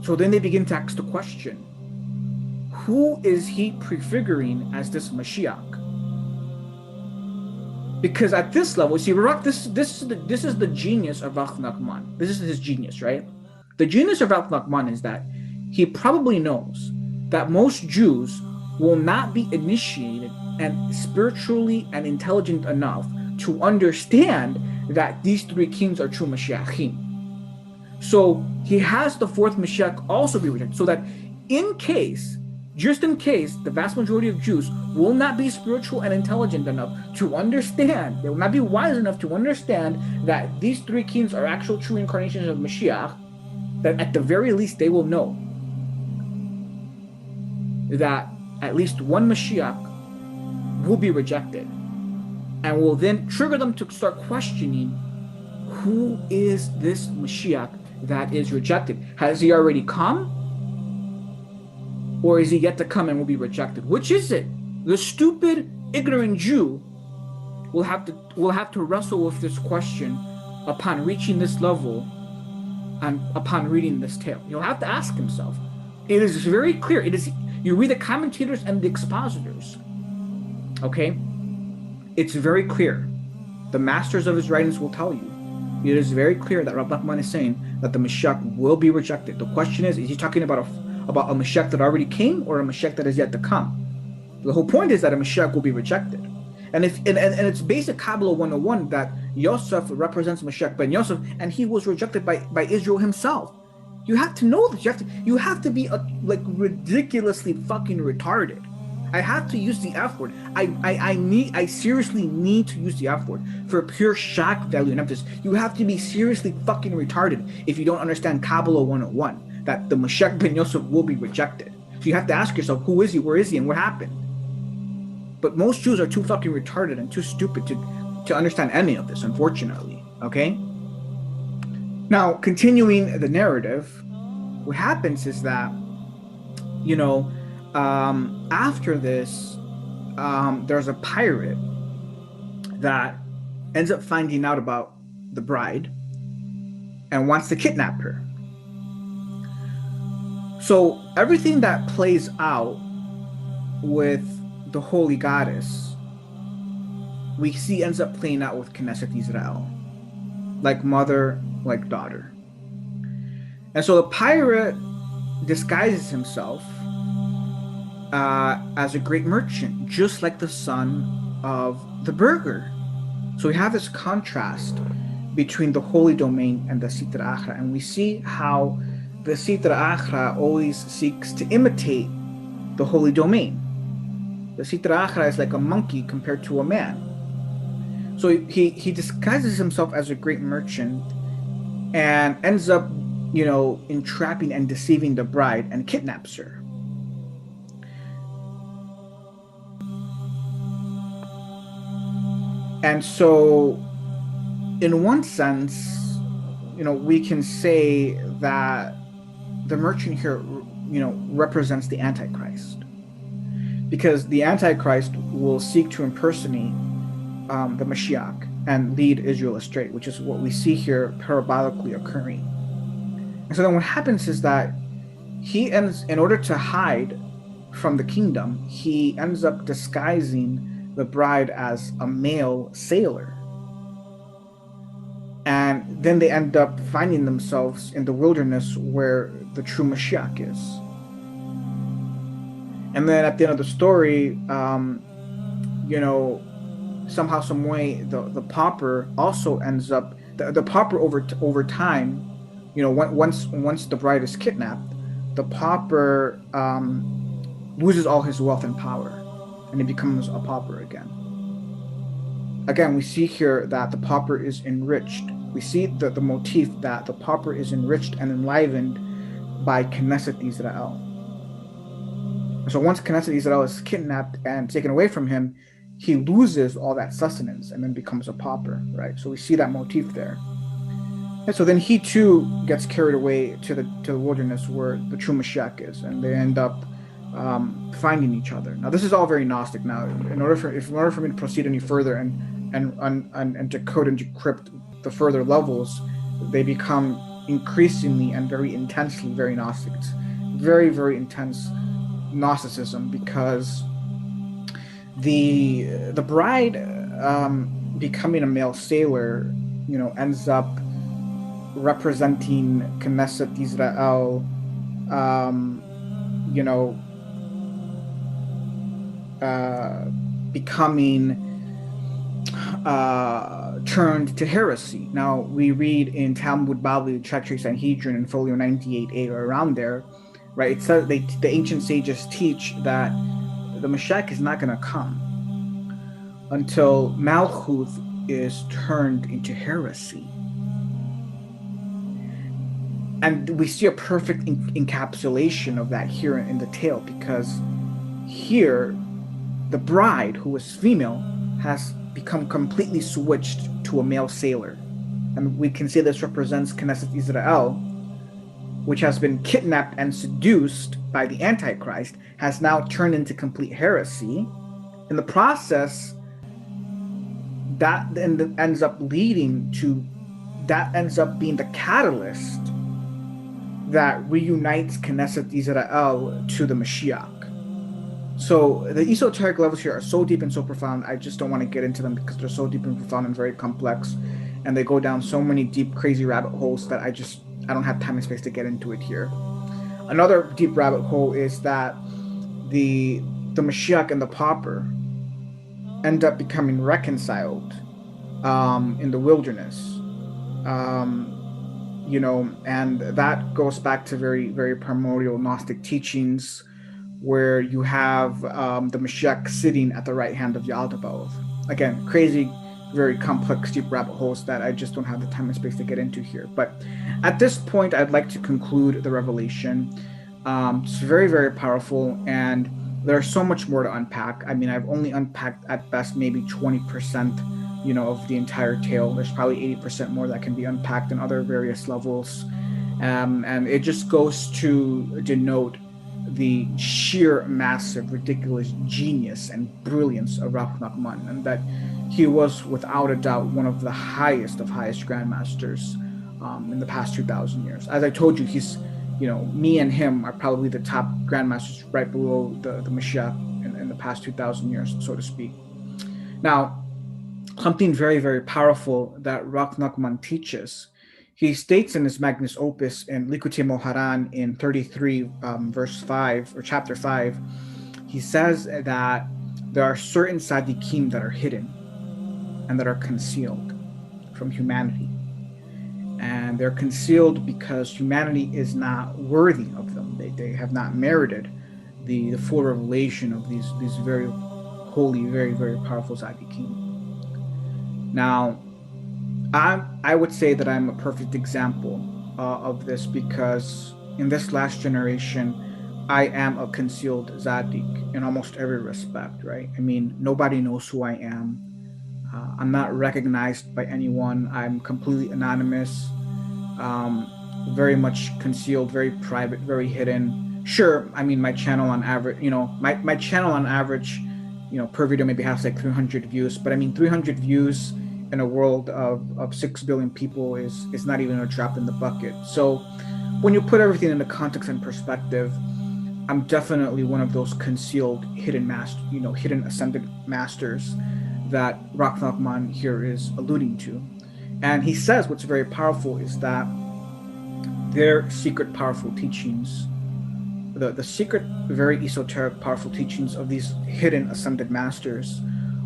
So then they begin to ask the question, who is he prefiguring as this Mashiach? Because at this level, see, this is the genius of Nachman. This is his genius, right? The genius of Nachman is that he probably knows that most Jews will not be initiated and spiritually and intelligent enough to understand that these three kings are true Mashiachim. So he has the fourth Mashiach also be rejected, so that just in case, the vast majority of Jews will not be spiritual and intelligent enough to understand, they will not be wise enough to understand that these three kings are actual true incarnations of Mashiach, that at the very least they will know that at least one Mashiach will be rejected, and will then trigger them to start questioning, who is this Mashiach that is rejected? Has he already come? Or is he yet to come and will be rejected? Which is it? The stupid, ignorant Jew will have to wrestle with this question upon reaching this level and upon reading this tale. He'll have to ask himself. It is very clear. You read the commentators and the expositors. Okay? It's very clear. The masters of his writings will tell you. It is very clear that Rabbi Nachman is saying that the Mashiach will be rejected. The question is he talking about a Mashiach that already came or a Mashiach that is yet to come? The whole point is that a Mashiach will be rejected. And it's basic Kabbalah 101 that Yosef represents Mashiach ben Yosef, and he was rejected by Israel himself. You have to know this. You have to be like ridiculously fucking retarded. I have to use the F word. I seriously need to use the F word for pure shock value and emphasis. You have to be seriously fucking retarded if you don't understand Kabbalah 101, that the Mashiach ben Yosef will be rejected. So you have to ask yourself, who is he, where is he, and what happened? But most Jews are too fucking retarded and too stupid to understand any of this, unfortunately, okay? Now, continuing the narrative, what happens is that, after this, there's a pirate that ends up finding out about the bride and wants to kidnap her. So everything that plays out with the holy goddess, we see ends up playing out with Knesset Israel, like mother, like daughter. And so the pirate disguises himself as a great merchant, just like the son of the burgher. So we have this contrast between the holy domain and the Sitra Achra, and we see how the Sitra Achra always seeks to imitate the holy domain. The Sitra Achra is like a monkey compared to a man. So he disguises himself as a great merchant and ends up, entrapping and deceiving the bride and kidnaps her. And so, in one sense, we can say that the merchant here, represents the Antichrist. Because the Antichrist will seek to impersonate the Mashiach and lead Israel astray, which is what we see here parabolically occurring. And so then what happens is that he ends, in order to hide from the kingdom, he ends up disguising the bride as a male sailor. And then they end up finding themselves in the wilderness where the true Mashiach is. And then at the end of the story, somehow, some way, the pauper also ends up, the pauper over time, once the bride is kidnapped, the pauper loses all his wealth and power, and he becomes a pauper again. Again, we see here that the pauper is enriched. We see the motif that the pauper is enriched and enlivened by Knesset Israel. So once Knesset Israel is kidnapped and taken away from him, he loses all that sustenance and then becomes a pauper, right? So we see that motif there. And so then he too gets carried away to the wilderness where the true Mashiach is, and they end up finding each other. Now this is all very Gnostic. Now, in order for me to proceed any further and decode and decrypt the further levels, they become increasingly and very intensely very Gnostic. It's very, very intense, Gnosticism, because the bride becoming a male sailor, ends up representing Knesset Israel, becoming turned to heresy. Now, we read in Talmud Bavli, Treachery Sanhedrin, in folio 98a, or around there, right? It says the ancient sages teach that the Mashiach is not going to come until Malchut is turned into heresy. And we see a perfect encapsulation of that here in the tale, because here the bride, who is female, has become completely switched to a male sailor. And we can say this represents Knesset Israel, which has been kidnapped and seduced by the Antichrist, has now turned into complete heresy. In the process, that then ends up being the catalyst that reunites Knesset Israel to the Mashiach. So the esoteric levels here are so deep and so profound, I just don't want to get into them because they're so deep and profound and very complex, and they go down so many deep, crazy rabbit holes that I don't have time and space to get into it here. Another deep rabbit hole is that the Mashiach and the pauper end up becoming reconciled in the wilderness. And that goes back to very, very primordial Gnostic teachings, where you have the Mashiach sitting at the right hand of Yaldabaoth. Again, crazy, very complex, deep rabbit holes that I just don't have the time and space to get into here. But at this point, I'd like to conclude the revelation. It's very, very powerful, and there's so much more to unpack. I mean, I've only unpacked at best maybe 20%, of the entire tale. There's probably 80% more that can be unpacked in other various levels. And it just goes to denote the sheer, massive, ridiculous genius and brilliance of Nachman, and that he was, without a doubt, one of the highest of highest grandmasters in the past 2,000 years. As I told you, he's, me and him are probably the top grandmasters, right below the Mashiach in the past 2,000 years, so to speak. Now, something very, very powerful that Nachman teaches. He states in his magnus opus in Likutei Moharan in 33, verse 5, or chapter 5, he says that there are certain tzaddikim that are hidden and that are concealed from humanity. And they're concealed because humanity is not worthy of them. They have not merited the full revelation of these very holy, very, very powerful tzaddikim. Now, I would say that I'm a perfect example of this, because in this last generation, I am a concealed tzaddik in almost every respect, right? I mean, nobody knows who I am. I'm not recognized by anyone. I'm completely anonymous, very much concealed, very private, very hidden. Sure, I mean, my channel on average, my channel on average, per video maybe has like 300 views, but I mean, 300 views in a world of 6 billion people is not even a drop in the bucket. So when you put everything into context and perspective, I'm definitely one of those concealed, hidden hidden ascended masters that Nachman here is alluding to. And he says what's very powerful is that their secret powerful teachings, the secret, very esoteric, powerful teachings of these hidden ascended masters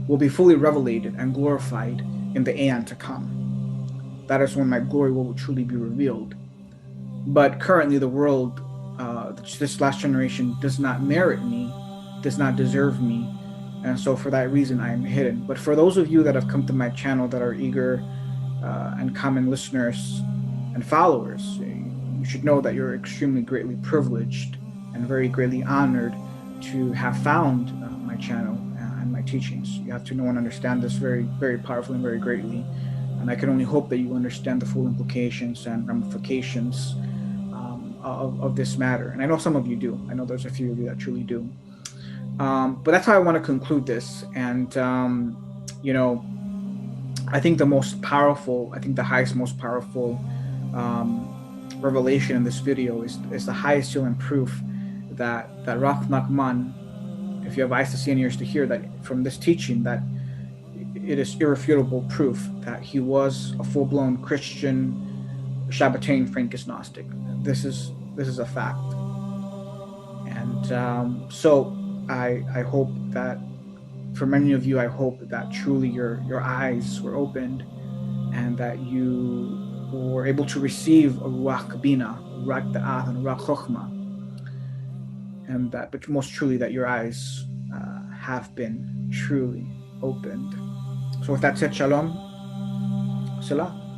will be fully revelated and glorified in the aeon to come. That is when my glory will truly be revealed. But currently the world, this last generation, does not merit me, does not deserve me, and so for that reason I am hidden. But for those of you that have come to my channel that are eager and common listeners and followers, you should know that you're extremely greatly privileged and very greatly honored to have found my channel and my teachings. You have to know and understand this very, very powerfully and very greatly. And I can only hope that you understand the full implications and ramifications of this matter. And I know some of you do. I know there's a few of you that truly do. But that's how I want to conclude this. And, I think the highest, most powerful revelation in this video is the highest seal and proof that Rach Nachman, if you have eyes to see and ears to hear, that from this teaching that it is irrefutable proof that he was a full-blown Christian Shabbatarian Frankist Gnostic. This is a fact, and so I hope that for many of you, I hope that truly your eyes were opened, and that you were able to receive a Ruach Bina, Ruach Da'at, and Ruach Chochmah, and that, but most truly, that your eyes have been truly opened. So with that said, Shalom, Selah.